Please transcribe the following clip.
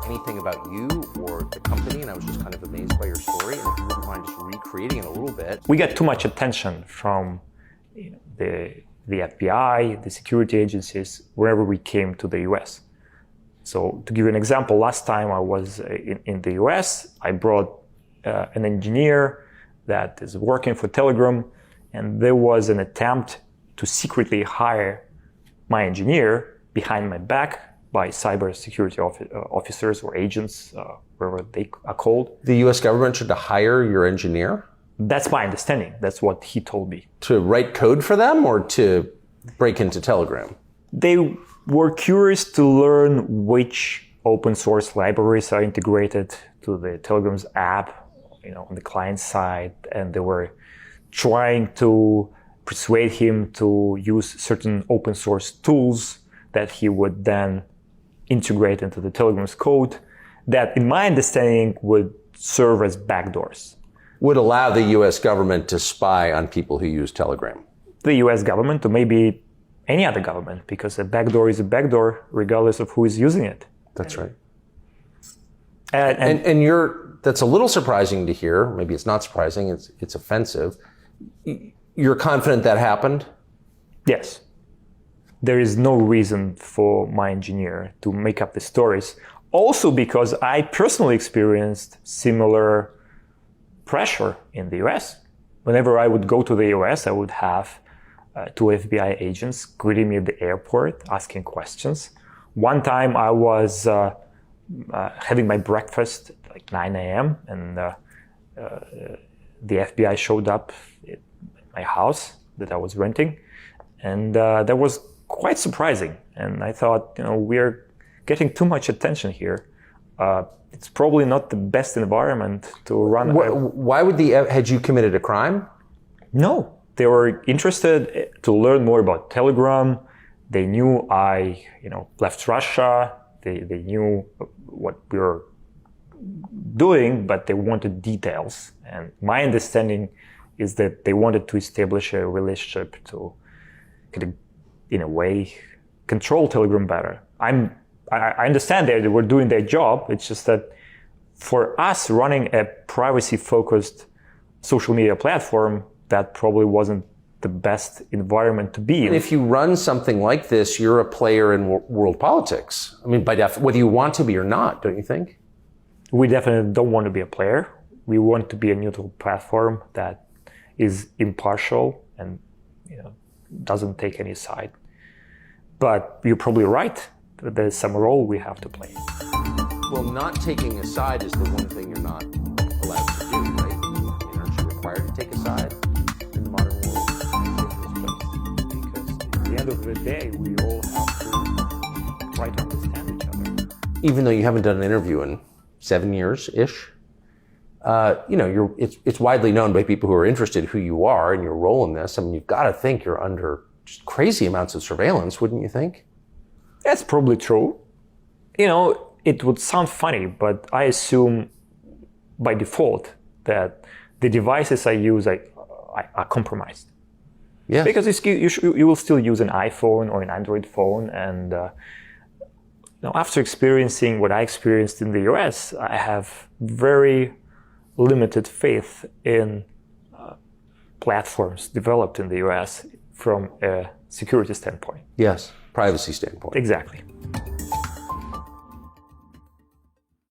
anything about you or the company, and I was just kind of amazed by your story. And if you wouldn't mind just recreating it a little bit. We get too much attention from the FBI, the security agencies, wherever we came to the US. So to give you an example, last time I was in the US, I brought an engineer that is working for Telegram, and there was an attempt to secretly hire my engineer behind my back by cybersecurity officers or agents, wherever they are called. The US government tried to hire your engineer? That's my understanding. That's what he told me. To write code for them or to break into Telegram? They were curious to learn which open source libraries are integrated to the Telegram's app, on the client side, and they were trying to persuade him to use certain open source tools that he would then integrate into the Telegram's code that, in my understanding, would serve as backdoors. Would allow the US government to spy on people who use Telegram? The US government, or maybe any other government, because a backdoor is a backdoor regardless of who is using it. That's right. And that's a little surprising to hear. Maybe it's not surprising, it's offensive. You're confident that happened? Yes. There is no reason for my engineer to make up the stories. Also because I personally experienced similar pressure in the US. Whenever I would go to the US, I would have two FBI agents greeting me at the airport, asking questions. One time I was having my breakfast at like 9 a.m. and the FBI showed up at my house that I was renting. And that was quite surprising. And I thought, we're getting too much attention here. It's probably not the best environment to run. Why would had you committed a crime? No, they were interested to learn more about Telegram. They knew I, left Russia. They knew what we were doing, but they wanted details. And my understanding is that they wanted to establish a relationship to, in a way, control Telegram better. I understand that they were doing their job. It's just that for us running a privacy-focused social media platform, that probably wasn't the best environment to be in. And if you run something like this, you're a player in world politics. I mean, whether you want to be or not, don't you think? We definitely don't want to be a player. We want to be a neutral platform that is impartial and doesn't take any side. But you're probably right. There's some role we have to play. Well, not taking a side is the one thing you're not allowed to do, right? Aren't you required to take a side in the modern world? Because at the end of the day, we all have to try to understand each other. Even though you haven't done an interview in 7 years-ish, it's widely known by people who are interested who you are and your role in this. I mean, you've got to think you're under just crazy amounts of surveillance, wouldn't you think? That's probably true. It would sound funny, but I assume by default that the devices I use are compromised. Yes. Because you will still use an iPhone or an Android phone, and after experiencing what I experienced in the US, I have very limited faith in platforms developed in the US from a security standpoint. Yes, privacy standpoint. Exactly.